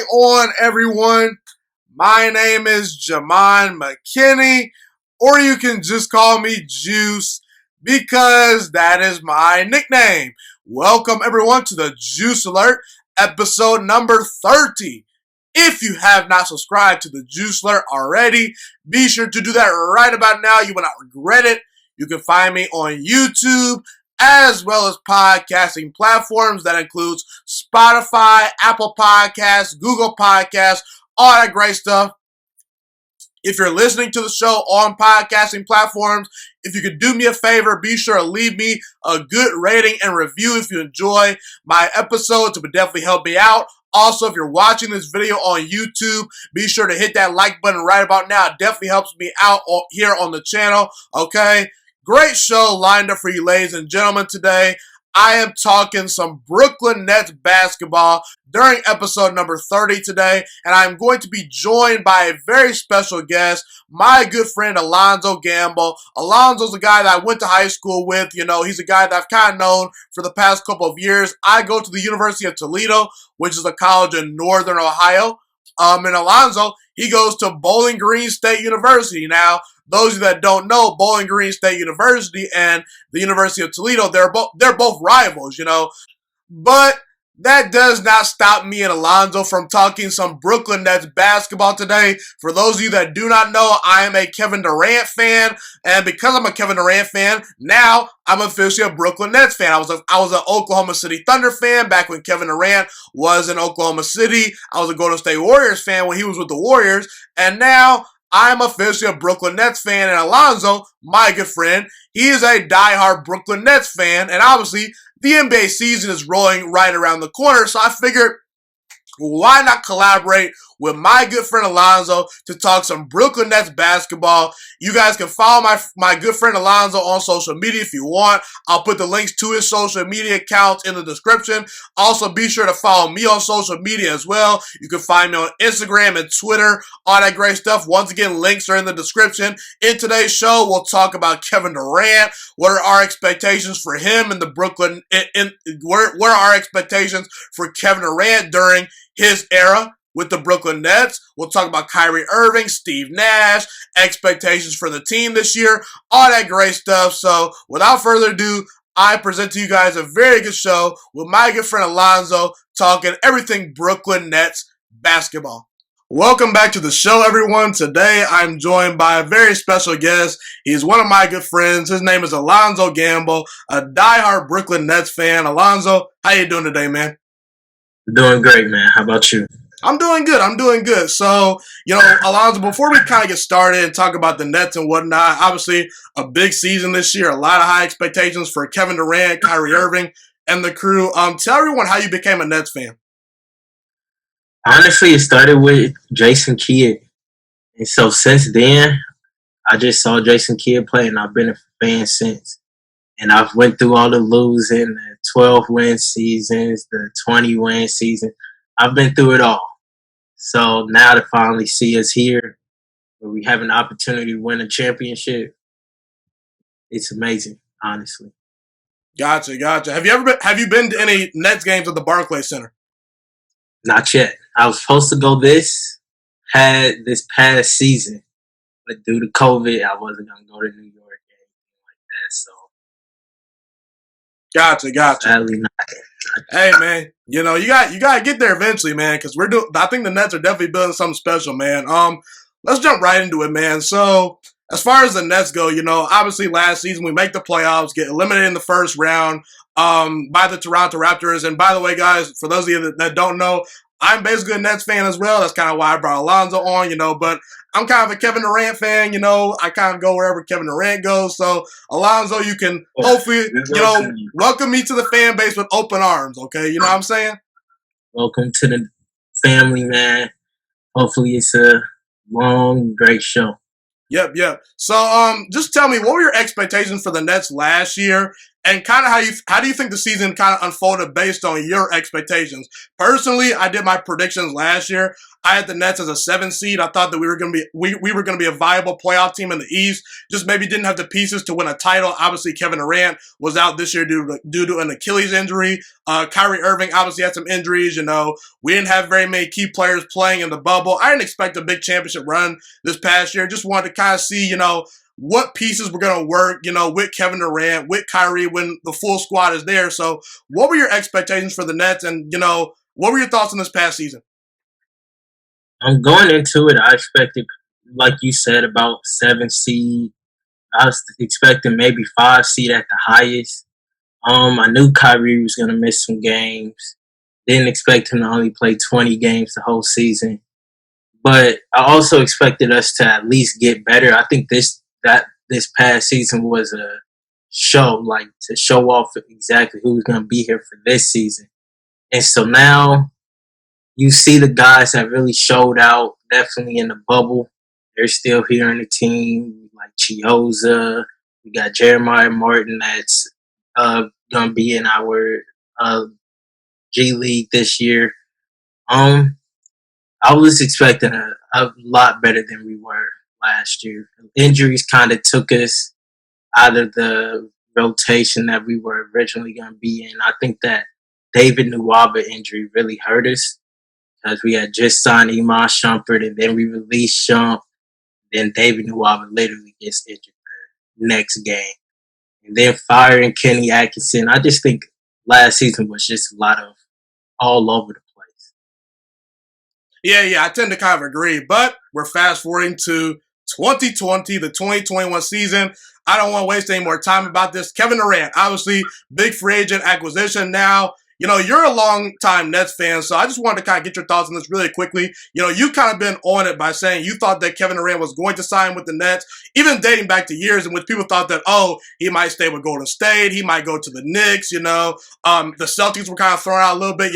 going on, everyone? My name is Jamon McKinney, or you can just call me Juice because that is my nickname. Welcome, everyone, to the Juice Alert, episode number 30. If you have not subscribed to the Juice Alert already, be sure to do that right about now. You will not regret it. You can find me on YouTube, as well as podcasting platforms. That includes Spotify, Apple Podcasts, Google Podcasts, all that great stuff. If you're listening to the show on podcasting platforms, if you could do me a favor, be sure to leave me a good rating and review if you enjoy my episodes. It would definitely help me out. Also, if you're watching this video on YouTube, be sure to hit that like button right about now. It definitely helps me out here on the channel, okay? Great show lined up for you, ladies and gentlemen, today. I am talking some Brooklyn Nets basketball during episode number 30 today, and I'm going to be joined by a very special guest, my good friend Alonzo Gamble. Alonzo's a guy that I went to high school with. You know, he's a guy that I've kind of known for the past couple of years. I go to the University of Toledo, which is a college in northern Ohio. And Alonzo, he goes to Bowling Green State University. Now, those of you that don't know, Bowling Green State University and the University of Toledo, they're both rivals, you know. But that does not stop me and Alonzo from talking some Brooklyn Nets basketball today. For those of you that do not know, I am a Kevin Durant fan, and because I'm a Kevin Durant fan, now I'm officially a Brooklyn Nets fan. I was an Oklahoma City Thunder fan back when Kevin Durant was in Oklahoma City. I was a Golden State Warriors fan when he was with the Warriors, and now I'm officially a Brooklyn Nets fan. And Alonzo, my good friend, he is a diehard Brooklyn Nets fan, and obviously the NBA season is rolling right around the corner, so I figured, why not collaborate with my good friend Alonzo to talk some Brooklyn Nets basketball. You guys can follow my good friend Alonzo on social media if you want. I'll put the links to his social media accounts in the description. Also, be sure to follow me on social media as well. You can find me on Instagram and Twitter, all that great stuff. Once again, links are in the description. In today's show, we'll talk about Kevin Durant. What are our expectations for him in the Brooklyn? What are our expectations for Kevin Durant during his era with the Brooklyn Nets? We'll talk about Kyrie Irving, Steve Nash, expectations for the team this year, all that great stuff. So without further ado, I present to you guys a very good show with my good friend Alonzo talking everything Brooklyn Nets basketball. Welcome back to the show, everyone. Today, I'm joined by a very special guest. He's one of my good friends. His name is Alonzo Gamble, a diehard Brooklyn Nets fan. Alonzo, how you doing today, man? Doing great, man. How about you? I'm doing good. So, you know, Alonzo, before we kind of get started and talk about the Nets and whatnot, obviously a big season this year, a lot of high expectations for Kevin Durant, Kyrie Irving, and the crew. Tell everyone how you became a Nets fan. Honestly, it started with Jason Kidd. And so since then, I just saw Jason Kidd play, and I've been a fan since. And I've went through all the losing, the 12-win seasons, the 20-win season. I've been through it all. So now to finally see us here, where we have an opportunity to win a championship, it's amazing, honestly. Gotcha. Have you been to any Nets games at the Barclays Center? Not yet. I was supposed to go this past season, but due to COVID, I wasn't gonna go to New York or anything like that. So Gotcha. sadly not. Hey, man, you know, you gotta get there eventually, man, because I think the Nets are definitely building something special, man. Let's jump right into it, man. So, as far as the Nets go, you know, obviously last season we make the playoffs, get eliminated in the first round by the Toronto Raptors. And by the way, guys, for those of you that don't know, I'm basically a Nets fan as well. That's kind of why I brought Alonzo on, you know, but I'm kind of a Kevin Durant fan, you know. I kind of go wherever Kevin Durant goes. So, Alonzo, you can hopefully, you know, welcome me to the fan base with open arms, okay? You know what I'm saying? Welcome to the family, man. Hopefully it's a long, great show. Yep. So, just tell me, what were your expectations for the Nets last year? and kind of how do you think the season kind of unfolded based on your expectations? Personally, I did my predictions last year. I had the Nets as a 7 seed. I thought that we were going to be we were going to be a viable playoff team in the East. Just maybe didn't have the pieces to win a title. Obviously, Kevin Durant was out this year due to an Achilles injury. Kyrie Irving obviously had some injuries. We didn't have very many key players playing in the bubble. I didn't expect a big championship run this past year. Just wanted to kind of see, what pieces were going to work, with Kevin Durant, with Kyrie when the full squad is there. So what were your expectations for the Nets, and, what were your thoughts on this past season? I'm going into it. I expected, like you said, about 7 seed. I was expecting maybe 5 seed at the highest. I knew Kyrie was going to miss some games. Didn't expect him to only play 20 games the whole season. But I also expected us to at least get better. I think this past season was a show, like to show off exactly who's going to be here for this season. And so now you see the guys that really showed out, definitely in the bubble. They're still here in the team, like Chioza. We got Jeremiah Martin that's going to be in our G League this year. I was expecting a lot better than we were last year. Injuries kind of took us out of the rotation that we were originally going to be in. I think that David Nwaba injury really hurt us because we had just signed Iman Shumpert, and then we released Shump. Then David Nwaba literally gets injured the next game. And then firing Kenny Atkinson. I just think last season was just a lot of all over the place. Yeah, I tend to kind of agree. But we're fast forwarding to 2020, the 2021 season. I don't want to waste any more time about this. Kevin Durant, obviously, big free agent acquisition now. You're a long-time Nets fan, so I just wanted to kind of get your thoughts on this really quickly. You kind of been on it by saying you thought that Kevin Durant was going to sign with the Nets, even dating back to years in which people thought that, he might stay with Golden State, he might go to the Knicks, the Celtics were kind of thrown out a little bit,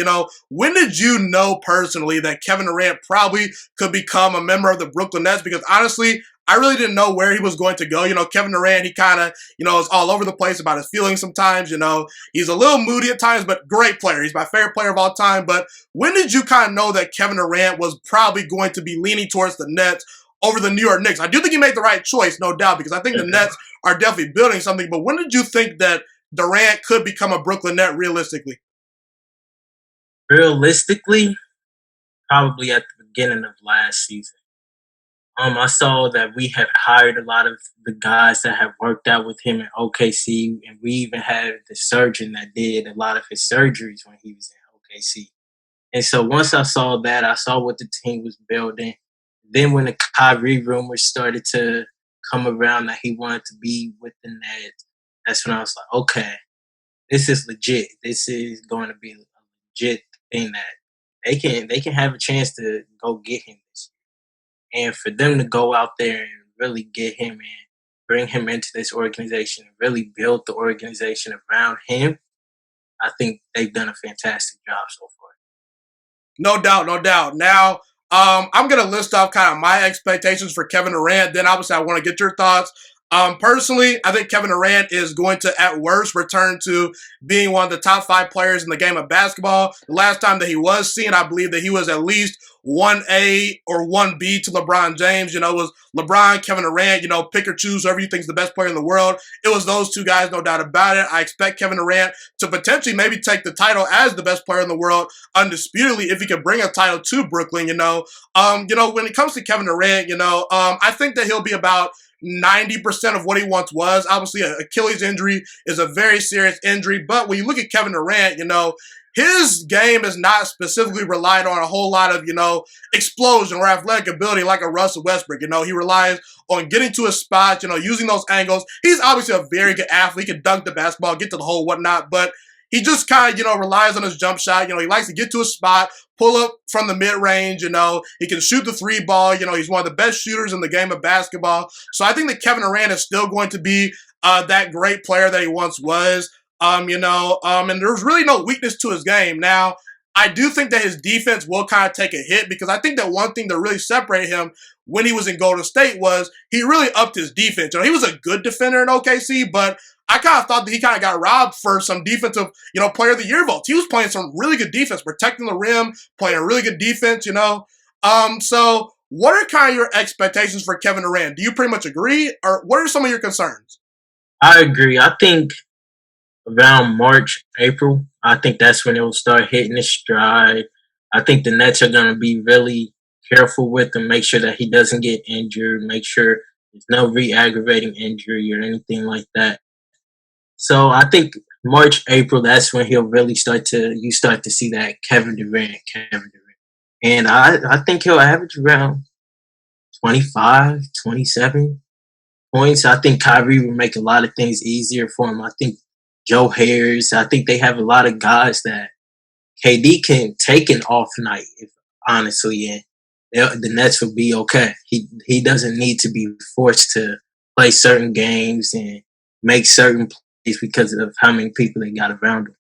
When did you know personally that Kevin Durant probably could become a member of the Brooklyn Nets? Because honestly, I really didn't know where he was going to go. Kevin Durant, he kind of, is all over the place about his feelings sometimes. He's a little moody at times, but great player. He's my favorite player of all time. But when did you kind of know that Kevin Durant was probably going to be leaning towards the Nets over the New York Knicks? I do think he made the right choice, no doubt, because I think the Nets are definitely building something. But when did you think that Durant could become a Brooklyn Net realistically? Realistically, probably at the beginning of last season. I saw that we have hired a lot of the guys that have worked out with him in OKC, and we even had the surgeon that did a lot of his surgeries when he was in OKC. And so once I saw that, I saw what the team was building. Then when the Kyrie rumors started to come around that he wanted to be with the Nets, that's when I was like, okay, this is legit. This is going to be a legit thing that they can have a chance to go get him this year. And for them to go out there and really get him and bring him into this organization and really build the organization around him, I think they've done a fantastic job so far. No doubt, no doubt. Now, I'm going to list off kind of my expectations for Kevin Durant. Then obviously I want to get your thoughts. Personally, I think Kevin Durant is going to, at worst, return to being one of the top 5 players in the game of basketball. The last time that he was seen, I believe that he was at least 1A or 1B to LeBron James. It was LeBron, Kevin Durant, pick or choose whoever you think is the best player in the world. It was those two guys, no doubt about it. I expect Kevin Durant to potentially maybe take the title as the best player in the world undisputedly if he can bring a title to Brooklyn. When it comes to Kevin Durant, I think that he'll be about 90% of what he once was. Obviously, an Achilles injury is a very serious injury, but when you look at Kevin Durant, his game is not specifically relied on a whole lot of, explosion or athletic ability like a Russell Westbrook. He relies on getting to his spot, using those angles. He's obviously a very good athlete. He can dunk the basketball, get to the hole, whatnot, but he just kind of, relies on his jump shot. He likes to get to his spot, pull up from the mid-range, he can shoot the 3 ball. He's one of the best shooters in the game of basketball. So I think that Kevin Durant is still going to be that great player that he once was. And there's really no weakness to his game. Now, I do think that his defense will kind of take a hit because I think that one thing that really separated him when he was in Golden State was he really upped his defense. He was a good defender in OKC, but I kind of thought that he kind of got robbed for some defensive, player of the year votes. He was playing some really good defense, protecting the rim, playing a really good defense, So what are kind of your expectations for Kevin Durant? Do you pretty much agree, or what are some of your concerns? I agree. I think around March, April, I think that's when it will start hitting its stride. I think the Nets are going to be really careful with him, make sure that he doesn't get injured, make sure there's no re-aggravating injury or anything like that. So I think March, April, that's when he'll really start to see that Kevin Durant. And I think he'll average around 25, 27 points. I think Kyrie will make a lot of things easier for him. I think Joe Harris, I think they have a lot of guys that KD can take an off night, if honestly, and the Nets will be okay. He doesn't need to be forced to play certain games and make certain plays because of how many people they got around him.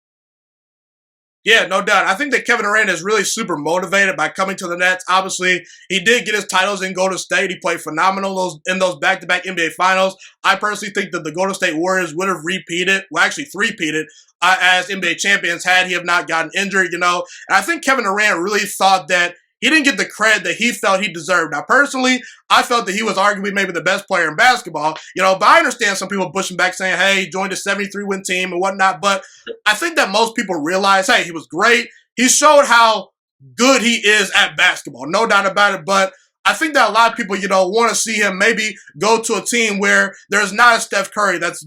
Yeah, no doubt. I think that Kevin Durant is really super motivated by coming to the Nets. Obviously, he did get his titles in Golden State. He played phenomenal in those back-to-back NBA Finals. I personally think that the Golden State Warriors would have three-peated as NBA champions had he have not gotten injured, And I think Kevin Durant really thought that he didn't get the credit that he felt he deserved. Now, personally, I felt that he was arguably maybe the best player in basketball, but I understand some people pushing back saying, hey, he joined a 73-win team and whatnot, but I think that most people realize, hey, he was great. He showed how good he is at basketball, no doubt about it, but I think that a lot of people, want to see him maybe go to a team where there's not a Steph Curry that's,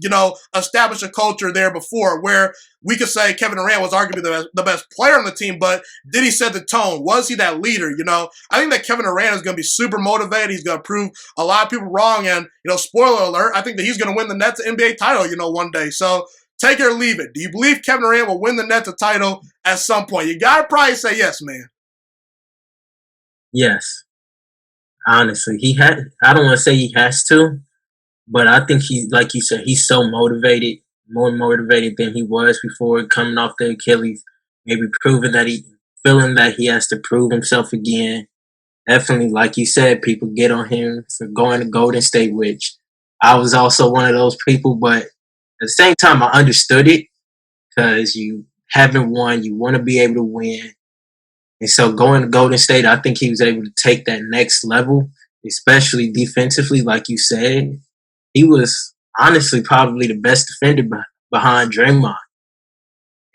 established a culture there before, where we could say Kevin Durant was arguably the best player on the team, but did he set the tone? Was he that leader? I think that Kevin Durant is going to be super motivated. He's going to prove a lot of people wrong. And, spoiler alert, I think that he's going to win the Nets NBA title, one day. So take it or leave it. Do you believe Kevin Durant will win the Nets a title at some point? You got to probably say yes, man. Yes. Honestly, I don't want to say he has to, but I think he, like you said, he's so motivated, more motivated than he was before coming off the Achilles. Maybe feeling that he has to prove himself again. Definitely, like you said, people get on him for going to Golden State, which I was also one of those people. But at the same time, I understood it because you haven't won. You want to be able to win. And so going to Golden State, I think he was able to take that next level, especially defensively, like you said. He was honestly probably the best defender behind Draymond.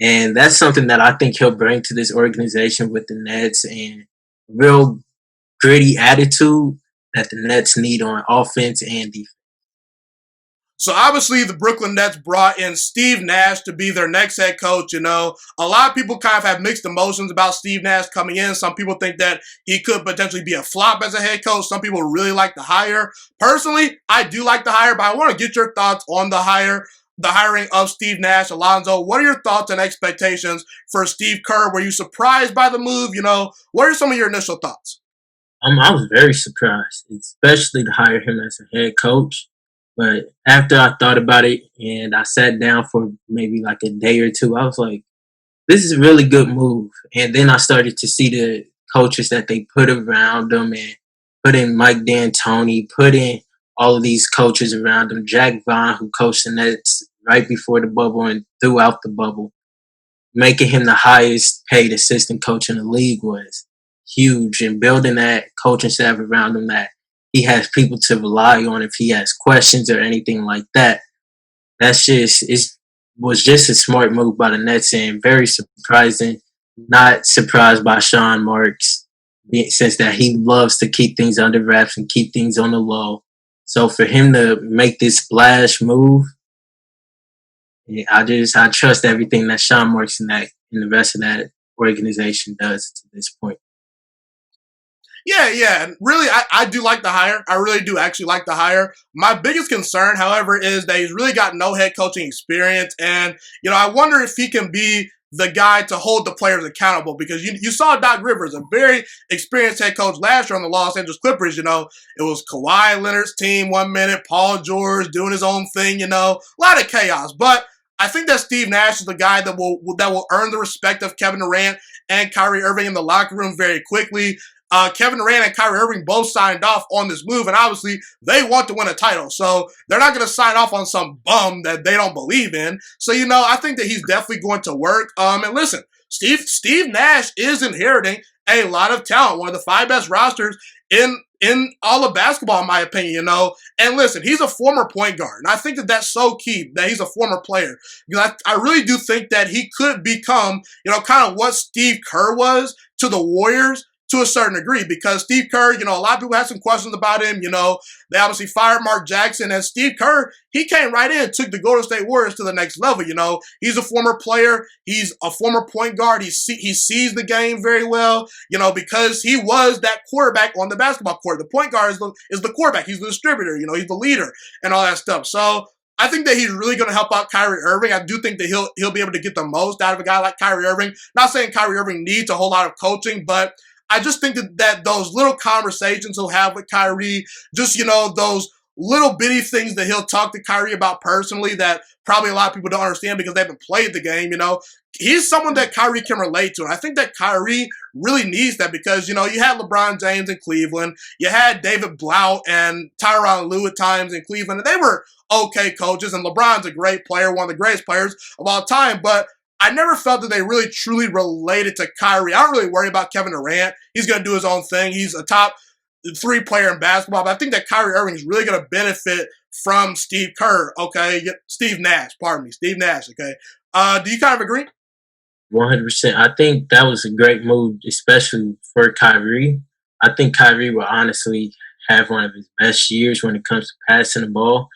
And that's something that I think he'll bring to this organization with the Nets, and real gritty attitude that the Nets need on offense and defense. So obviously the Brooklyn Nets brought in Steve Nash to be their next head coach. A lot of people kind of have mixed emotions about Steve Nash coming in. Some people think that he could potentially be a flop as a head coach. Some people really like the hire. Personally, I do like the hire, but I want to get your thoughts on the hiring of Steve Nash. Alonzo, what are your thoughts and expectations for Steve Kerr? Were you surprised by the move? What are some of your initial thoughts? I was very surprised, especially to hire him as a head coach. But after I thought about it and I sat down for maybe like a day or two, I was like, this is a really good move. And then I started to see the coaches that they put around them, and put in Mike D'Antoni, put in all of these coaches around him. Jack Vaughn, who coached the Nets right before the bubble and throughout the bubble, making him the highest paid assistant coach in the league was huge. And building that coaching staff around him that he has people to rely on if he has questions or anything like that. Was just a smart move by the Nets, and very surprising. Not surprised by Sean Marks, since that he loves to keep things under wraps and keep things on the low. So for him to make this splash move, I trust everything that Sean Marks and the rest of that organization does to this point. Yeah. And really, I do like the hire. I really do actually like the hire. My biggest concern, however, is that he's really got no head coaching experience. And, I wonder if he can be the guy to hold the players accountable, because you saw Doc Rivers, a very experienced head coach last year on the Los Angeles Clippers. It was Kawhi Leonard's team 1 minute, Paul George doing his own thing, a lot of chaos. But I think that Steve Nash is the guy that will earn the respect of Kevin Durant and Kyrie Irving in the locker room very quickly. Kevin Durant and Kyrie Irving both signed off on this move, and obviously they want to win a title. So they're not going to sign off on some bum that they don't believe in. So, I think that he's definitely going to work. And listen, Steve Nash is inheriting a lot of talent, one of the 5 best rosters in all of basketball, in my opinion, And listen, he's a former point guard, and I think that that's so key that he's a former player. I really do think that he could become, kind of what Steve Kerr was to the Warriors to a certain degree, because Steve Kerr, a lot of people had some questions about him. They obviously fired Mark Jackson, and Steve Kerr, he came right in and took the Golden State Warriors to the next level. He's a former player. He's a former point guard. He sees the game very well, because he was that quarterback on the basketball court. The point guard is the quarterback. He's the distributor. He's the leader and all that stuff. So I think that he's really going to help out Kyrie Irving. I do think that he'll be able to get the most out of a guy like Kyrie Irving. Not saying Kyrie Irving needs a whole lot of coaching, but I just think that those little conversations he'll have with Kyrie, just, those little bitty things that he'll talk to Kyrie about personally that probably a lot of people don't understand because they haven't played the game, he's someone that Kyrie can relate to. And I think that Kyrie really needs that because, you had LeBron James in Cleveland, you had David Blount and Tyronn Lue at times in Cleveland, and they were okay coaches, and LeBron's a great player, one of the greatest players of all time, but I never felt that they really truly related to Kyrie. I don't really worry about Kevin Durant. He's going to do his own thing. He's a top 3 player in basketball. But I think that Kyrie Irving is really going to benefit from Steve Nash, okay? Do you kind of agree? 100%. I think that was a great move, especially for Kyrie. I think Kyrie will honestly have one of his best years when it comes to passing the ball.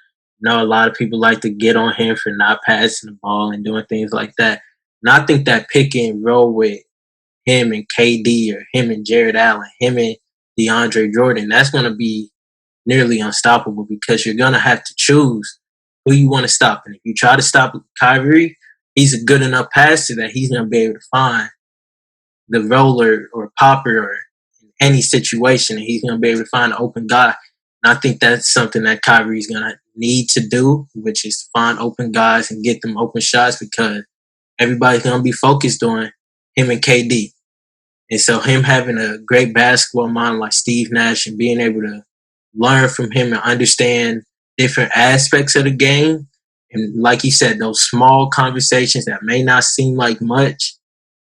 A lot of people like to get on him for not passing the ball and doing things like that. And I think that pick and roll with him and KD or him and Jared Allen, him and DeAndre Jordan, that's going to be nearly unstoppable because you're going to have to choose who you want to stop. And if you try to stop Kyrie, he's a good enough passer that he's going to be able to find the roller or popper or in any situation, and he's going to be able to find an open guy. And I think that's something that Kyrie's going to need to do, which is find open guys and get them open shots because everybody's going to be focused on him and KD. And so him having a great basketball mind like Steve Nash and being able to learn from him and understand different aspects of the game. And like you said, those small conversations that may not seem like much,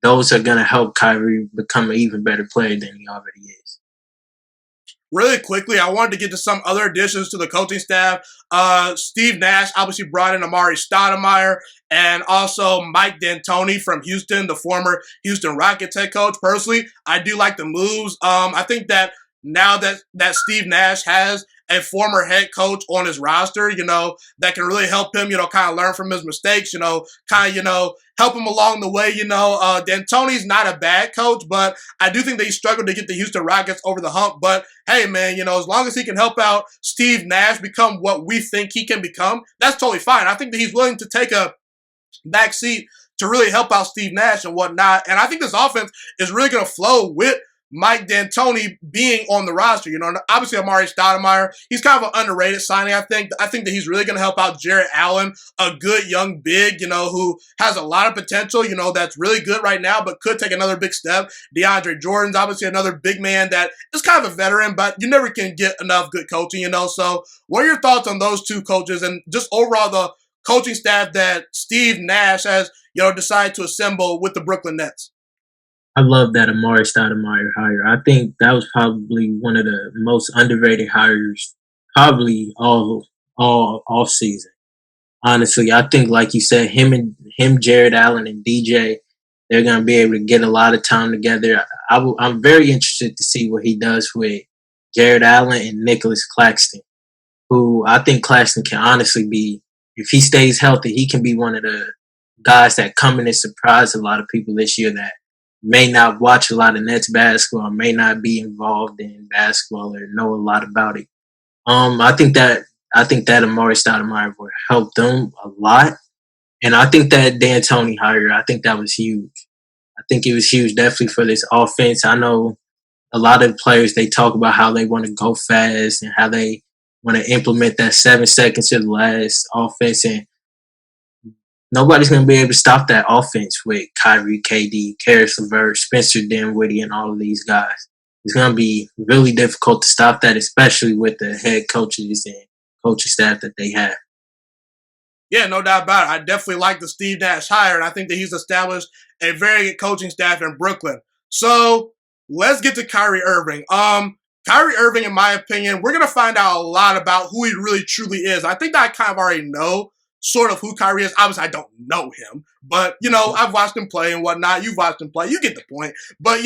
those are going to help Kyrie become an even better player than he already is. Really quickly, I wanted to get to some other additions to the coaching staff. Steve Nash obviously brought in Amari Stoudemire and also Mike D'Antoni from Houston, the former Houston Rockets head coach. Personally, I do like the moves. I think that now that Steve Nash has a former head coach on his roster, that can really help him, kind of learn from his mistakes, help him along the way, D'Antoni's not a bad coach, but I do think that he struggled to get the Houston Rockets over the hump. But hey, man, as long as he can help out Steve Nash become what we think he can become, that's totally fine. I think that he's willing to take a back seat to really help out Steve Nash and whatnot. And I think this offense is really going to flow with Mike D'Antoni being on the roster. Obviously Amari Stoudemire, he's kind of an underrated signing, I think. I think that he's really going to help out Jared Allen, a good young big, who has a lot of potential, that's really good right now, but could take another big step. DeAndre Jordan's obviously another big man that is kind of a veteran, but you never can get enough good coaching, So what are your thoughts on those two coaches and just overall the coaching staff that Steve Nash has, decided to assemble with the Brooklyn Nets? I love that Amari Stoudemire hire. I think that was probably one of the most underrated hires, probably all season. Honestly, I think, like you said, him, Jared Allen, and DJ, they're going to be able to get a lot of time together. I'm very interested to see what he does with Jared Allen and Nicholas Claxton, who I think Claxton can honestly be, if he stays healthy, he can be one of the guys that come in and surprise a lot of people this year that may not watch a lot of Nets basketball, may not be involved in basketball or know a lot about it. I think that Amari Stoudemire will help them a lot. And I think that D'Antoni hire, I think that was huge. I think it was huge definitely for this offense. I know a lot of players, they talk about how they want to go fast and how they want to implement that 7 seconds to the last offense. And nobody's going to be able to stop that offense with Kyrie, KD, Karis LeVert, Spencer Dinwiddie, and all of these guys. it's going to be really difficult to stop that, especially with the head coaches and coaching staff that they have. Yeah, no doubt about it. I definitely like the Steve Nash hire, and I think that he's established a very good coaching staff in Brooklyn. So let's get to Kyrie Irving. Kyrie Irving, in my opinion, we're gonna find out a lot about who he really truly is. I think that I kind of already know sort of who Kyrie is. Obviously, I don't know him, but I've watched him play and whatnot. You've watched him play. You get the point. But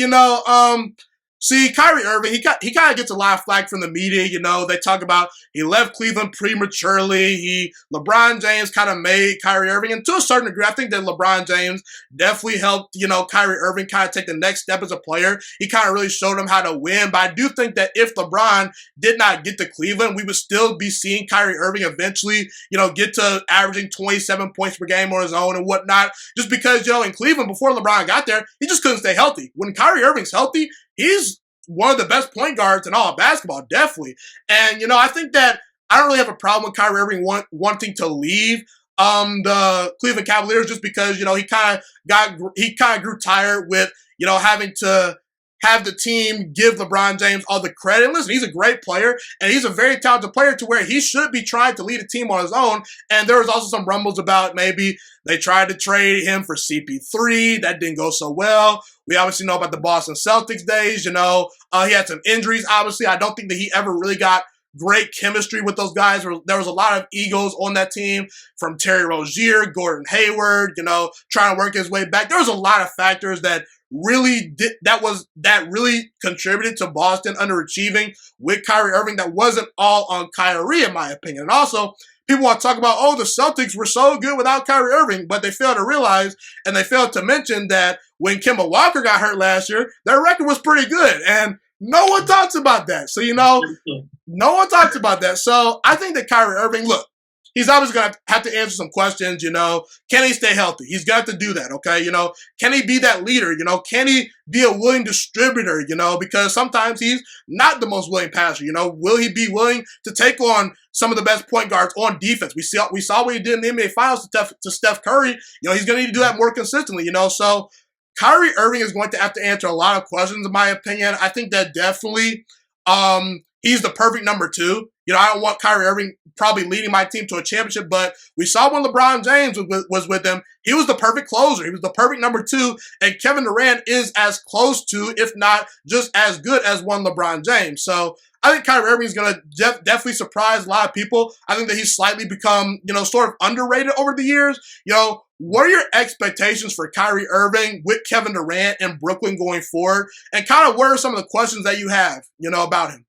see, Kyrie Irving, he kind of gets a lot of flack from the media. They talk about he left Cleveland prematurely. LeBron James kind of made Kyrie Irving, and to a certain degree, I think that LeBron James definitely helped, Kyrie Irving kind of take the next step as a player. He kind of really showed him how to win. But I do think that if LeBron did not get to Cleveland, we would still be seeing Kyrie Irving eventually, get to averaging 27 points per game on his own and whatnot. Just because, in Cleveland, before LeBron got there, he just couldn't stay healthy. When Kyrie Irving's healthy, he's one of the best point guards in all of basketball, definitely. And, I think that I don't really have a problem with Kyrie Irving wanting to leave the Cleveland Cavaliers just because, he kind of grew tired with, having to have the team give LeBron James all the credit. And listen, he's a great player, and he's a very talented player to where he should be trying to lead a team on his own. And there was also some rumbles about maybe they tried to trade him for CP3. That didn't go so well. We obviously know about the Boston Celtics days. He had some injuries, obviously. I don't think that he ever really got great chemistry with those guys. There was a lot of egos on that team from Terry Rozier, Gordon Hayward, trying to work his way back. There was a lot of factors that really really contributed to Boston underachieving with Kyrie Irving. That wasn't all on Kyrie, in my opinion. And also, people want to talk about, the Celtics were so good without Kyrie Irving, but they failed to realize and they failed to mention that when Kemba Walker got hurt last year, their record was pretty good. And no one talks about that. So, no one talks about that. So I think that Kyrie Irving, look, he's obviously going to have to answer some questions, Can he stay healthy? He's got to do that, okay? Can he be that leader? Can he be a willing distributor, Because sometimes he's not the most willing passer, Will he be willing to take on some of the best point guards on defense? We saw what he did in the NBA Finals to Steph Curry. He's going to need to do that more consistently, So Kyrie Irving is going to have to answer a lot of questions, in my opinion. I think that definitely he's the perfect number two. I don't want Kyrie Irving probably leading my team to a championship, but we saw when LeBron James was with him, he was the perfect closer. He was the perfect number two, and Kevin Durant is as close to, if not just as good as one LeBron James. So I think Kyrie Irving is going to definitely surprise a lot of people. I think that he's slightly become, sort of underrated over the years. What are your expectations for Kyrie Irving with Kevin Durant in Brooklyn going forward? And kind of what are some of the questions that you have, about him?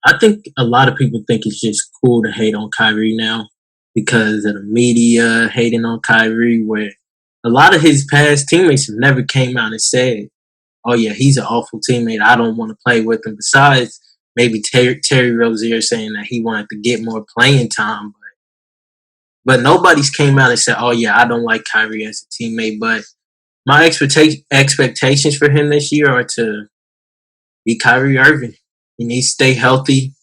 I think a lot of people think it's just cool to hate on Kyrie now because of the media hating on Kyrie, where a lot of his past teammates have never came out and said, oh yeah, he's an awful teammate, I don't want to play with him. Besides maybe Terry Rozier saying that he wanted to get more playing time. But nobody's came out and said, oh yeah, I don't like Kyrie as a teammate. But my expectations for him this year are to be Kyrie Irving. He needs to stay healthy.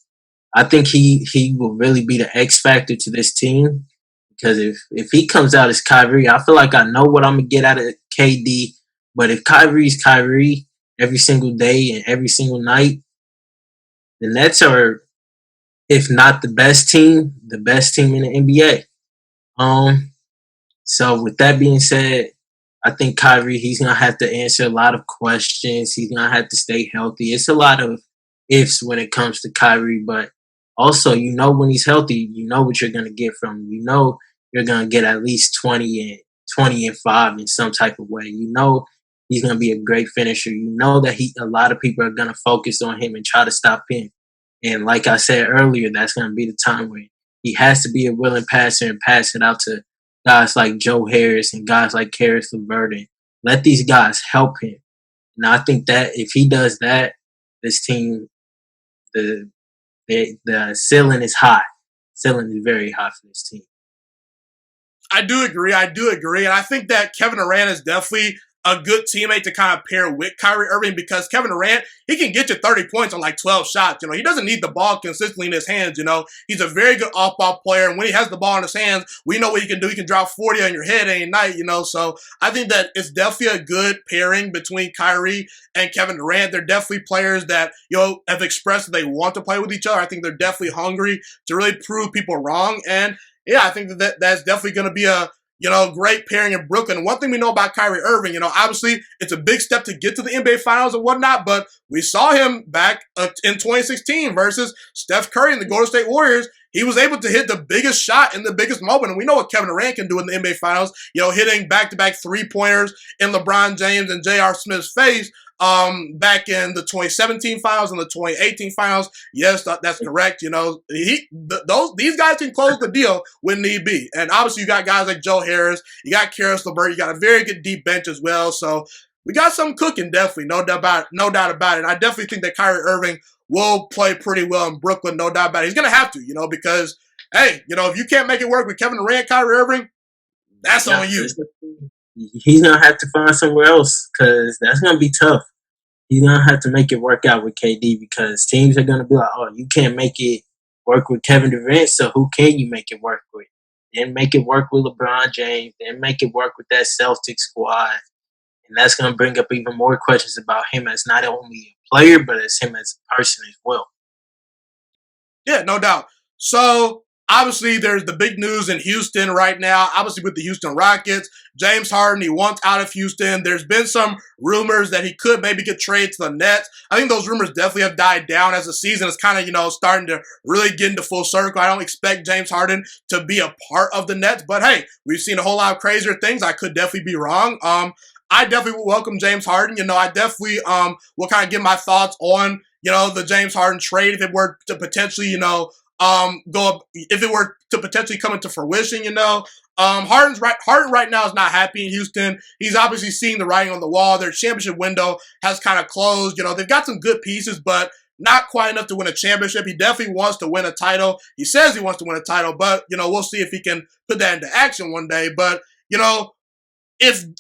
I think he will really be the X factor to this team because if he comes out as Kyrie, I feel like I know what I'm going to get out of KD. But if Kyrie's Kyrie every single day and every single night, the Nets are, if not the best team in the NBA. So with that being said, I think Kyrie, he's going to have to answer a lot of questions. He's going to have to stay healthy. It's a lot of ifs when it comes to Kyrie, but also, when he's healthy, what you're going to get from him. You're going to get at least 20 and 5 in some type of way. He's going to be a great finisher. That a lot of people are going to focus on him and try to stop him. And like I said earlier, that's going to be the time where he has to be a willing passer and pass it out to guys like Joe Harris and guys like Karis LeVert and let these guys help him. And I think that if he does that, this team, the ceiling is high. Ceiling is very high for this team. I do agree. And I think that Kevin Durant is definitely a good teammate to kind of pair with Kyrie Irving because Kevin Durant, he can get you 30 points on like 12 shots. He doesn't need the ball consistently in his hands. He's a very good off-ball player. And when he has the ball in his hands, we know what he can do. He can drop 40 on your head any night, So I think that it's definitely a good pairing between Kyrie and Kevin Durant. They're definitely players that, have expressed that they want to play with each other. I think they're definitely hungry to really prove people wrong. And yeah, I think that's definitely going to be a great pairing in Brooklyn. One thing we know about Kyrie Irving, obviously it's a big step to get to the NBA Finals and whatnot, but we saw him back in 2016 versus Steph Curry and the Golden State Warriors. He was able to hit the biggest shot in the biggest moment, and we know what Kevin Durant can do in the NBA Finals, hitting back-to-back three-pointers in LeBron James and J.R. Smith's face. Back in the 2017 finals and the 2018 finals. Yes, that's correct. These guys can close the deal when need be. And obviously you got guys like Joe Harris, you got Karis LeVert, you got a very good deep bench as well. So we got some cooking, definitely, no doubt about it. And I definitely think that Kyrie Irving will play pretty well in Brooklyn, no doubt about it. He's gonna have to, because hey, if you can't make it work with Kevin Durant, Kyrie Irving, that's on you. He's gonna have to find somewhere else because that's gonna be tough. He's gonna have to make it work out with KD because teams are gonna be like, "Oh, you can't make it work with Kevin Durant, so who can you make it work with?" Then make it work with LeBron James. Then make it work with that Celtics squad, and that's gonna bring up even more questions about him as not only a player but as him as a person as well. Yeah, no doubt. So obviously, there's the big news in Houston right now. Obviously, with the Houston Rockets, James Harden, he wants out of Houston. There's been some rumors that he could maybe get traded to the Nets. I think those rumors definitely have died down as the season is kind of, starting to really get into full circle. I don't expect James Harden to be a part of the Nets, but hey, we've seen a whole lot of crazier things. I could definitely be wrong. I definitely will welcome James Harden. I definitely will kind of give my thoughts on, the James Harden trade if it were to potentially, if it were to potentially come into fruition, Harden right now is not happy in Houston. He's obviously seeing the writing on the wall. Their championship window has kind of closed. They've got some good pieces, but not quite enough to win a championship. He definitely wants to win a title. He says he wants to win a title, but, we'll see if he can put that into action one day. But,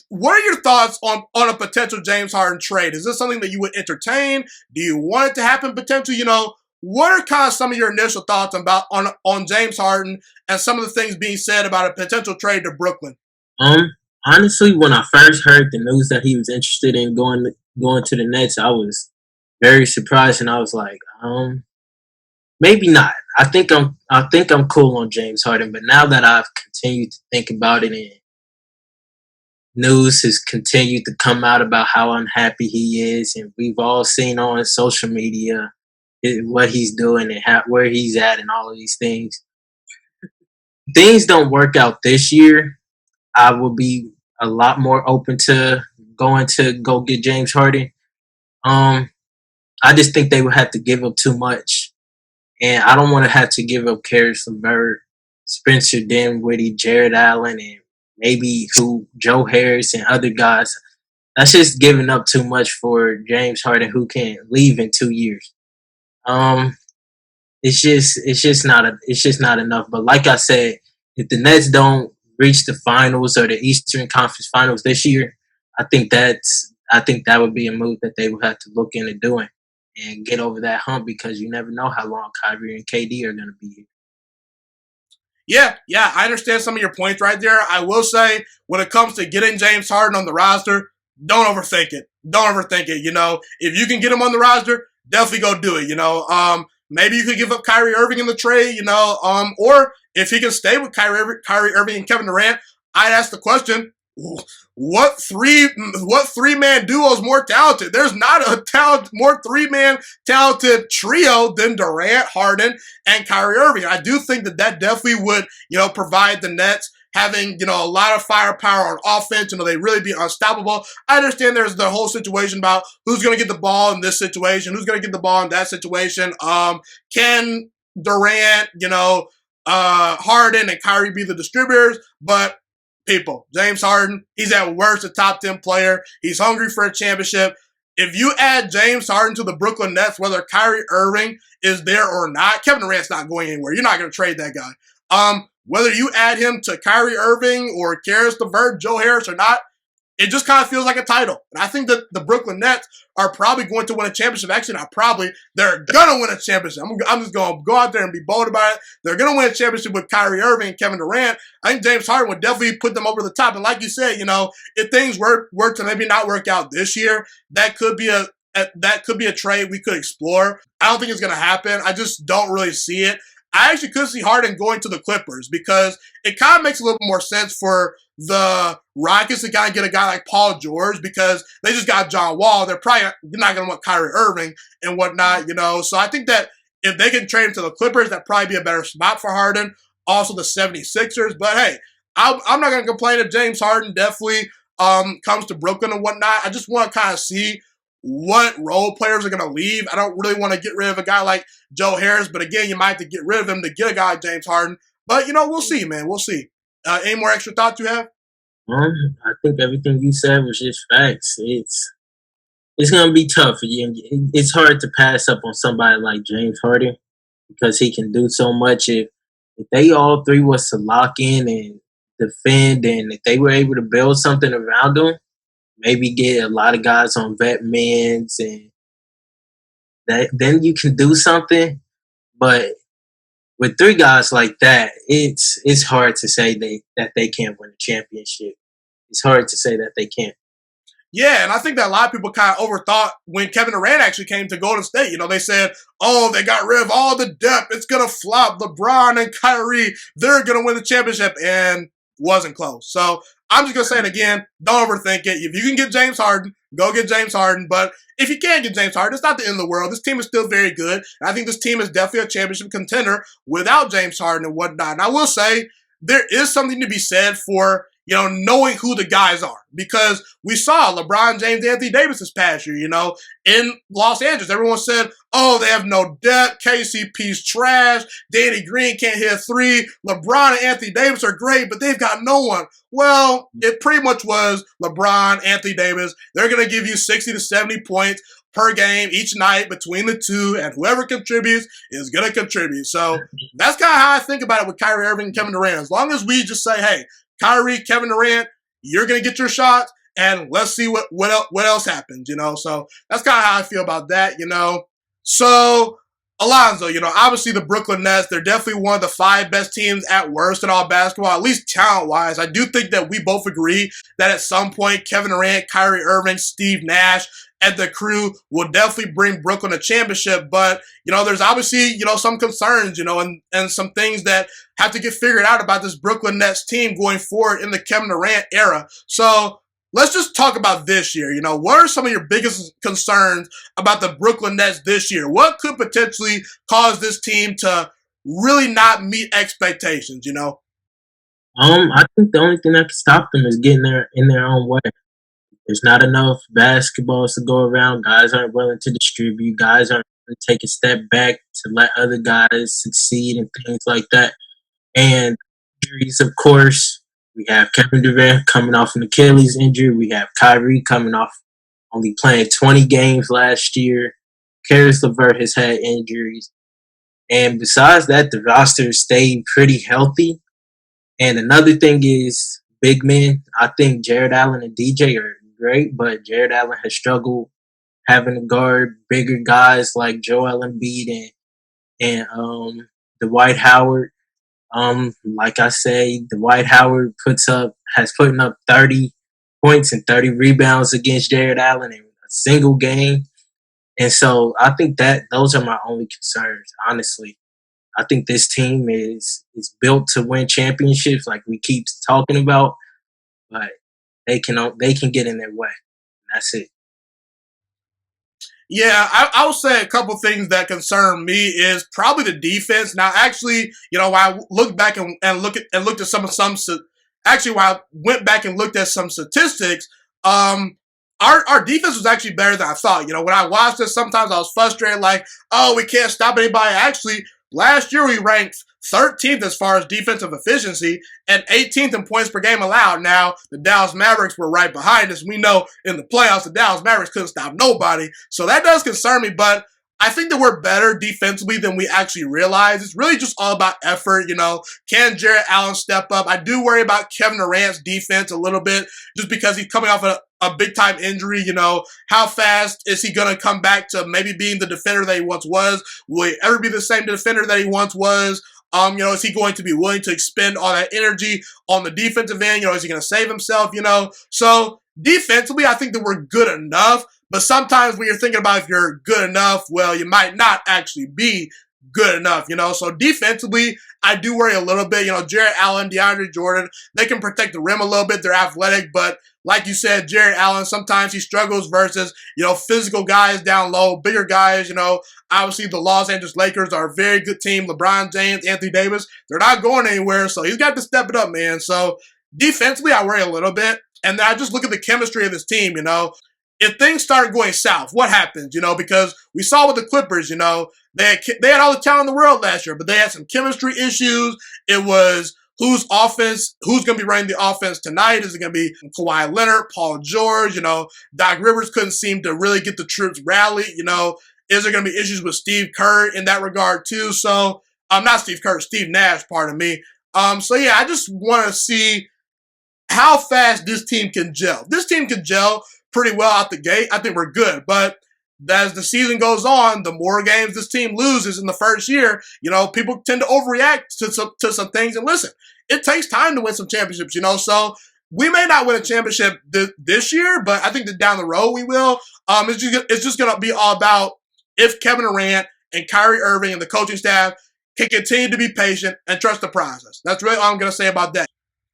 what are your thoughts on a potential James Harden trade? Is this something that you would entertain? Do you want it to happen potentially? What are kind of some of your initial thoughts about on James Harden and some of the things being said about a potential trade to Brooklyn? Honestly, when I first heard the news that he was interested in going to the Nets, I was very surprised, and I was like, maybe not. I think I'm cool on James Harden, but now that I've continued to think about it and news has continued to come out about how unhappy he is, and we've all seen on social media what he's doing and where he's at and all of these things. Things don't work out this year, I will be a lot more open to going to go get James Harden. I just think they would have to give up too much, and I don't want to have to give up Karis LeVert, Spencer Dinwiddie, Jared Allen, and maybe Joe Harris and other guys. That's just giving up too much for James Harden, who can leave in 2 years. It's just not enough. But like I said, if the Nets don't reach the finals or the Eastern Conference Finals this year, I think that would be a move that they would have to look into doing and get over that hump because you never know how long Kyrie and KD are going to be here. Yeah, I understand some of your points right there. I will say, when it comes to getting James Harden on the roster, don't overthink it. If you can get him on the roster, definitely go do it. Maybe you could give up Kyrie Irving in the trade, or if he can stay with Kyrie Irving and Kevin Durant, I'd ask the question, what three-man duo is more talented? There's not a more three-man talented trio than Durant, Harden, and Kyrie Irving. I do think that definitely would, provide the Nets having, a lot of firepower on offense. They really be unstoppable. I understand there's the whole situation about who's going to get the ball in this situation, who's going to get the ball in that situation. Can Durant, Harden and Kyrie be the distributors? But people, James Harden, he's at worst a top 10 player. He's hungry for a championship. If you add James Harden to the Brooklyn Nets, whether Kyrie Irving is there or not, Kevin Durant's not going anywhere. You're not going to trade that guy. Whether you add him to Kyrie Irving or Karis LeVert, Joe Harris or not, it just kind of feels like a title. And I think that the Brooklyn Nets are probably going to win a championship. Actually, not probably. They're going to win a championship. I'm just going to go out there and be bold about it. They're going to win a championship with Kyrie Irving and Kevin Durant. I think James Harden would definitely put them over the top. And like you said, if things were to maybe not work out this year, that could be a trade we could explore. I don't think it's going to happen. I just don't really see it. I actually could see Harden going to the Clippers because it kind of makes a little more sense for the Rockets to kind of get a guy like Paul George because they just got John Wall. They're probably not going to want Kyrie Irving and whatnot, So I think that if they can trade him to the Clippers, that'd probably be a better spot for Harden. Also the 76ers. But hey, I'm not going to complain if James Harden definitely comes to Brooklyn and whatnot. I just want to kind of see what role players are going to leave. I don't really want to get rid of a guy like Joe Harris, but again, you might have to get rid of him to get a guy like James Harden. But, we'll see, man. We'll see. Any more extra thoughts you have? I think everything you said was just facts. It's going to be tough. It's hard to pass up on somebody like James Harden because he can do so much. If they all three was to lock in and defend, and if they were able to build something around him, maybe get a lot of guys on vet mins, and then you can do something. But with three guys like that, it's hard to say that they can't win a championship. It's hard to say that they can't. Yeah, and I think that a lot of people kind of overthought when Kevin Durant actually came to Golden State. They said, oh, they got rid of all the depth. It's going to flop. LeBron and Kyrie, they're going to win the championship. And wasn't close. So I'm just going to say it again. Don't overthink it. If you can get James Harden, go get James Harden. But if you can't get James Harden, it's not the end of the world. This team is still very good. And I think this team is definitely a championship contender without James Harden and whatnot. And I will say there is something to be said for, knowing who the guys are. Because we saw LeBron James, Anthony Davis this past year, in Los Angeles. Everyone said, oh, they have no depth. KCP's trash. Danny Green can't hit a three. LeBron and Anthony Davis are great, but they've got no one. Well, it pretty much was LeBron, Anthony Davis. They're going to give you 60 to 70 points per game each night between the two, and whoever contributes is going to contribute. So that's kind of how I think about it with Kyrie Irving and Kevin Durant. As long as we just say, hey, Kyrie, Kevin Durant, you're going to get your shots, and let's see what else happens, So that's kind of how I feel about that, So, Alonzo, obviously the Brooklyn Nets, they're definitely one of the 5 best teams at worst in all basketball, at least talent-wise. I do think that we both agree that at some point, Kevin Durant, Kyrie Irving, Steve Nash, and the crew will definitely bring Brooklyn a championship. But, there's obviously, some concerns, and some things that have to get figured out about this Brooklyn Nets team going forward in the Kevin Durant era. So let's just talk about this year. What are some of your biggest concerns about the Brooklyn Nets this year? What could potentially cause this team to really not meet expectations, I think the only thing that can stop them is getting there in their own way. There's not enough basketballs to go around. Guys aren't willing to distribute. Guys aren't willing to take a step back to let other guys succeed and things like that. And injuries, of course. We have Kevin Durant coming off an Achilles injury. We have Kyrie coming off only playing 20 games last year. Karis LeVert has had injuries. And besides that, the roster stayed pretty healthy. And another thing is big men. I think Jared Allen and DJ are great, but Jared Allen has struggled having to guard bigger guys like Joel Embiid and Dwight Howard. Like I say, Dwight Howard has put up 30 points and 30 rebounds against Jared Allen in a single game. And so I think that those are my only concerns, honestly. I think this team is built to win championships like we keep talking about, but they can get in their way. That's it. Yeah, I will say a couple things that concern me is probably the defense. Now, actually, when I looked back and looked at some actually, when I went back and looked at some statistics, our defense was actually better than I thought. When I watched this, sometimes I was frustrated, like, oh, we can't stop anybody. Actually, last year we ranked 13th as far as defensive efficiency and 18th in points per game allowed. Now, the Dallas Mavericks were right behind us. We know in the playoffs, the Dallas Mavericks couldn't stop nobody. So that does concern me, but I think that we're better defensively than we actually realize. It's really just all about effort, Can Jarrett Allen step up? I do worry about Kevin Durant's defense a little bit just because he's coming off a big-time injury, How fast is he going to come back to maybe being the defender that he once was? Will he ever be the same defender that he once was? Is he going to be willing to expend all that energy on the defensive end? Is he going to save himself, So defensively, I think that we're good enough. But sometimes when you're thinking about if you're good enough, well, you might not actually be good enough, So defensively, I do worry a little bit. Jarrett Allen, DeAndre Jordan, they can protect the rim a little bit. They're athletic, but like you said, Jarrett Allen, sometimes he struggles versus, physical guys down low, bigger guys, Obviously, the Los Angeles Lakers are a very good team. LeBron James, Anthony Davis, they're not going anywhere, so he's got to step it up, man. So defensively, I worry a little bit. And then I just look at the chemistry of this team, If things start going south, what happens, Because we saw with the Clippers, they had all the talent in the world last year, but they had some chemistry issues. It was who's going to be running the offense tonight? Is it going to be Kawhi Leonard, Paul George? Doc Rivers couldn't seem to really get the troops rallied. Is there going to be issues with Steve Kerr in that regard too? So, not Steve Kerr, Steve Nash, pardon me. So yeah, I just want to see how fast this team can gel. This team can gel pretty well out the gate. I think we're good, but as the season goes on, the more games this team loses in the first year, people tend to overreact to some things. And listen, it takes time to win some championships, So we may not win a championship this year, but I think that down the road we will. It's just going to be all about if Kevin Durant and Kyrie Irving and the coaching staff can continue to be patient and trust the process. That's really all I'm going to say about that.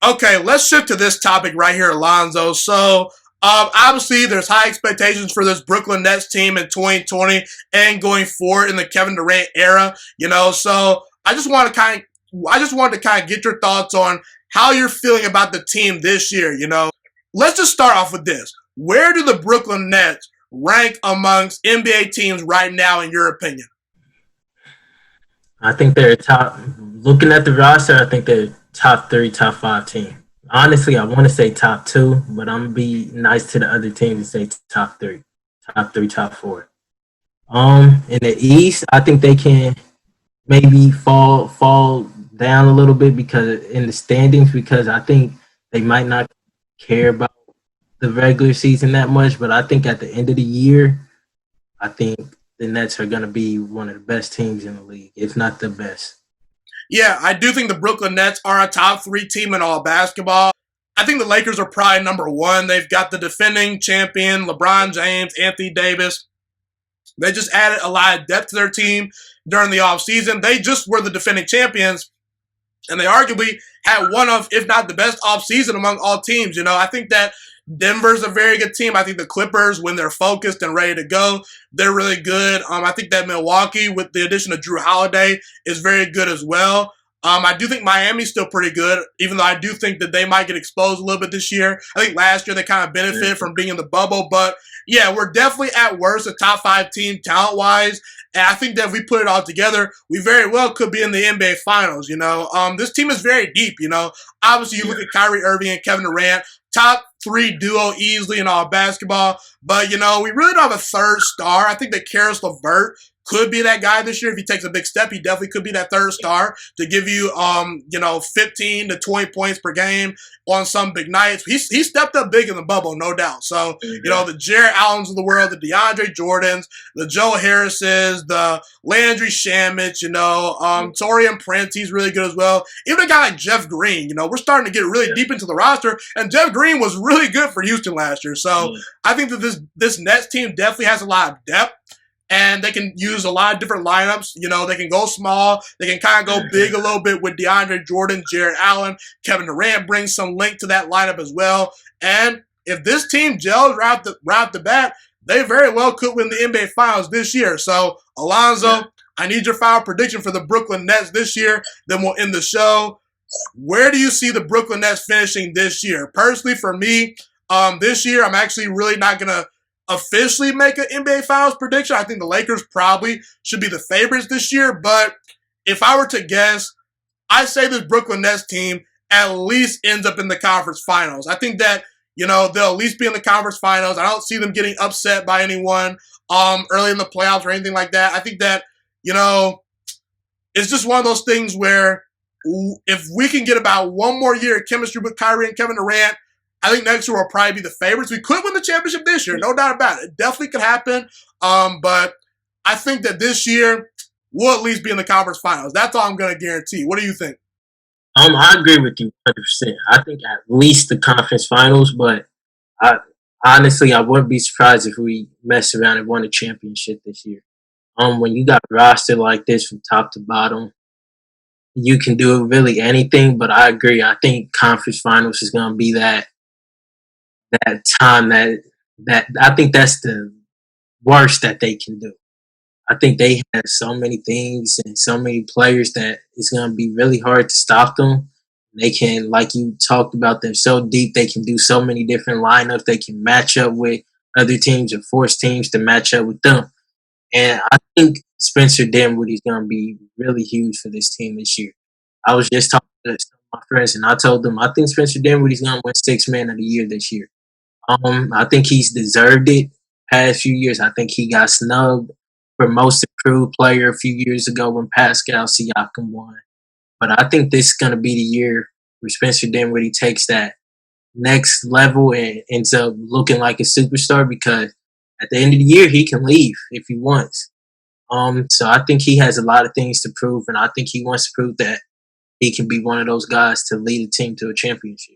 Okay, let's shift to this topic right here, Alonzo. So, obviously, there's high expectations for this Brooklyn Nets team in 2020 and going forward in the Kevin Durant era. So I just wanted to kind of get your thoughts on how you're feeling about the team this year. Let's just start off with this: where do the Brooklyn Nets rank amongst NBA teams right now, in your opinion? I think they're top. Looking at the roster, I think they're top 3, top 5 team. Honestly, I want to say top 2, but I'm going to be nice to the other teams and say top 3. Top 3, top 4. In the East, I think they can maybe fall down a little bit because in the standings, because I think they might not care about the regular season that much, but I think at the end of the year, I think the Nets are going to be one of the best teams in the league, if not the best. Yeah, I do think the Brooklyn Nets are a top 3 team in all basketball. I think the Lakers are probably number 1. They've got the defending champion, LeBron James, Anthony Davis. They just added a lot of depth to their team during the offseason. They just were the defending champions, and they arguably had one of, if not the best offseason among all teams. I think that Denver's a very good team. I think the Clippers, when they're focused and ready to go, they're really good. I think that Milwaukee, with the addition of Jrue Holiday, is very good as well. I do think Miami's still pretty good, even though I do think that they might get exposed a little bit this year. I think last year they kind of benefited from being in the bubble. But, yeah, we're definitely at worst a top 5 team talent-wise. And I think that if we put it all together, we very well could be in the NBA Finals, This team is very deep, Obviously, you look at Kyrie Irving and Kevin Durant, top 3 duo easily in all basketball. But, we really don't have a third star. I think that Karis LeVert could be that guy this year. If he takes a big step, he definitely could be that third star to give you, 15 to 20 points per game on some big nights. He stepped up big in the bubble, no doubt. So, the Jarrett Allens of the world, the DeAndre Jordans, the Joe Harrises, the Landry Shamits, Taurean Prince, he's really good as well. Even a guy like Jeff Green, we're starting to get really deep into the roster, and Jeff Green was really good for Houston last year. So, I think that this Nets team definitely has a lot of depth. And they can use a lot of different lineups. They can go small. They can kind of go big a little bit with DeAndre Jordan, Jarrett Allen. Kevin Durant brings some length to that lineup as well. And if this team gels right off the bat, they very well could win the NBA Finals this year. So, Alonzo, I need your final prediction for the Brooklyn Nets this year. Then we'll end the show. Where do you see the Brooklyn Nets finishing this year? Personally, for me, this year, I'm actually really not going to officially make an NBA Finals prediction. I think the Lakers probably should be the favorites this year, but if I were to guess, I say this Brooklyn Nets team at least ends up in the conference finals. I think that, they'll at least be in the conference finals. I don't see them getting upset by anyone. early in the playoffs or anything like that. I think that, you know, it's just one of those things where if we can get about one more year of chemistry with Kyrie and Kevin Durant, I think next year we'll probably be the favorites. We could win the championship this year, no doubt about it. It definitely could happen. But I think that this year we'll at least be in the conference finals. That's all I'm going to guarantee. What do you think? I agree with you 100%. I think at least the conference finals, but I honestly I wouldn't be surprised if we mess around and won a championship this year. When you got a roster like this from top to bottom, you can do really anything. But I agree. I think conference finals is going to be that time that I think that's the worst that they can do. I think they have so many things and so many players that it's going to be really hard to stop them. They can, like you talked about, they're so deep. They can do so many different lineups. They can match up with other teams and force teams to match up with them. And I think Spencer Dinwiddie is going to be really huge for this team this year. I was just talking to some of my friends, and I told them I think Spencer Dinwiddie is going to win Sixth Man of the Year this year. I think he's deserved it past few years. I think he got snubbed for most improved player a few years ago when Pascal Siakam won. But I think this is going to be the year where Spencer Dinwiddie takes that next level and ends up looking like a superstar because at the end of the year, he can leave if he wants. So I think he has a lot of things to prove, and I think he wants to prove that he can be one of those guys to lead a team to a championship.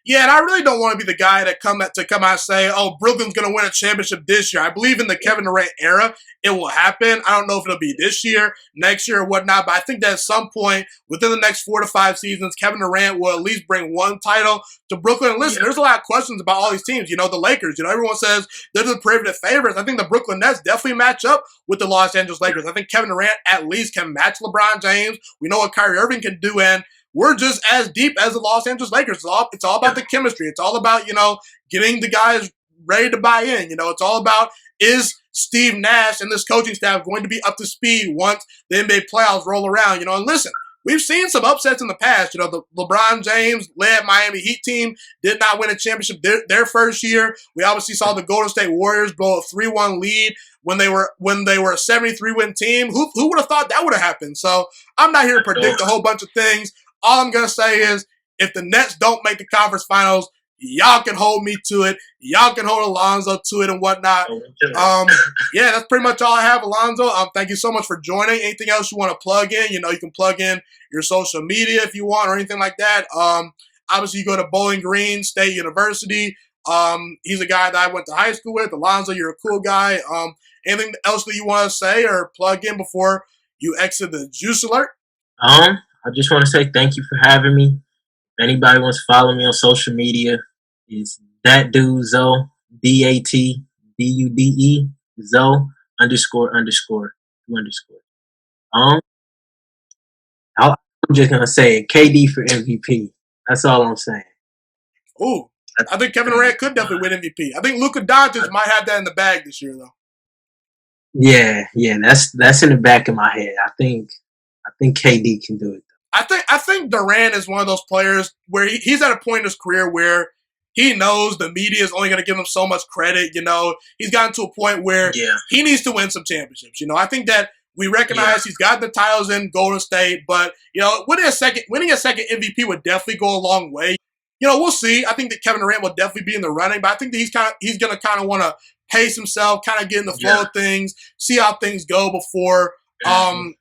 Yeah, and I really don't want to be the guy that come out and say, "Oh, Brooklyn's going to win a championship this year." I believe in the Kevin Durant era, it will happen. I don't know if it'll be this year, next year, or whatnot, but I think that at some point within the next 4 to 5 seasons, Kevin Durant will at least bring one title to Brooklyn. And listen, there's a lot of questions about all these teams. You know, the Lakers. You know, everyone says they're the prohibitive favorites. I think the Brooklyn Nets definitely match up with the Los Angeles Lakers. I think Kevin Durant at least can match LeBron James. We know what Kyrie Irving can do, and we're just as deep as the Los Angeles Lakers. It's all about the chemistry. It's all about, getting the guys ready to buy in. It's all about, is Steve Nash and this coaching staff going to be up to speed once the NBA playoffs roll around? And listen, we've seen some upsets in the past. The LeBron James led Miami Heat team did not win a championship their first year. We obviously saw the Golden State Warriors blow a 3-1 lead when they were a 73-win team. Who would have thought that would have happened? So I'm not here to predict a whole bunch of things. All I'm going to say is if the Nets don't make the conference finals, y'all can hold me to it. Y'all can hold Alonzo to it and whatnot. Yeah, that's pretty much all I have, Alonzo. Thank you so much for joining. Anything else you want to plug in? You can plug in your social media if you want or anything like that. Obviously, you go to Bowling Green State University. He's a guy that I went to high school with. Alonzo, you're a cool guy. Anything else that you want to say or plug in before you exit the Juice Alert? I just want to say thank you for having me. If anybody wants to follow me on social media, it's that dude Zoe, DATDUDE, Zoe ___2_. I'm just gonna say KD for MVP. That's all I'm saying. Ooh, I think Kevin Durant could definitely win MVP. I think Luka Doncic might have that in the bag this year, though. Yeah, that's in the back of my head. I think KD can do it. I think Durant is one of those players where he's at a point in his career where he knows the media is only going to give him so much credit. He's gotten to a point where he needs to win some championships. I think that we recognize he's got the titles in Golden State, but winning a second MVP would definitely go a long way. We'll see. I think that Kevin Durant will definitely be in the running, but I think that he's going to kind of want to pace himself, kind of get in the flow of things, see how things go before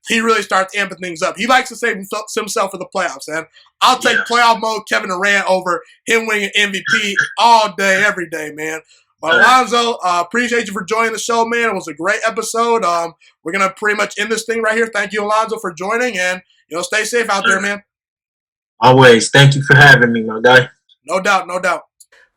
he really starts amping things up. He likes to save himself for the playoffs, and I'll take playoff mode Kevin Durant over him winning an MVP all day, every day, man. But Alonzo, appreciate you for joining the show, man. It was a great episode. We're gonna pretty much end this thing right here. Thank you, Alonzo, for joining, and stay safe out there, man. Always. Thank you for having me, my guy. No doubt, no doubt.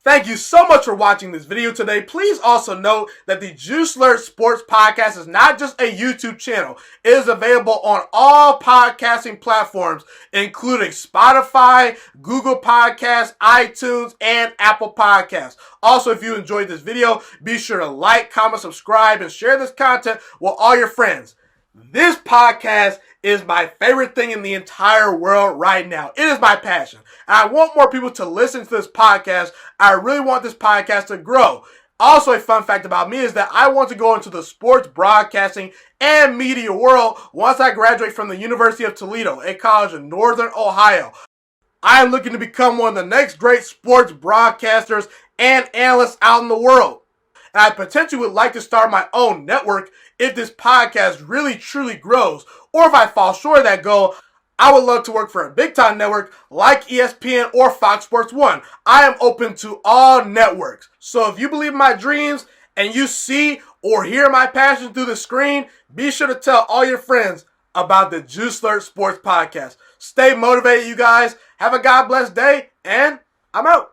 Thank you so much for watching this video today. Please also note that the Juice Alert Sports Podcast is not just a YouTube channel. It is available on all podcasting platforms, including Spotify, Google Podcasts, iTunes, and Apple Podcasts. Also, if you enjoyed this video, be sure to like, comment, subscribe, and share this content with all your friends. This podcast is my favorite thing in the entire world right now. It is my passion. I want more people to listen to this podcast. I really want this podcast to grow. Also, a fun fact about me is that I want to go into the sports broadcasting and media world once I graduate from the University of Toledo, a college in Northern Ohio. I am looking to become one of the next great sports broadcasters and analysts out in the world. And I potentially would like to start my own network if this podcast really truly grows. Or if I fall short of that goal, I would love to work for a big time network like ESPN or Fox Sports 1. I am open to all networks. So if you believe in my dreams and you see or hear my passion through the screen, be sure to tell all your friends about the Juice Alert Sports Podcast. Stay motivated, you guys. Have a God bless day, and I'm out.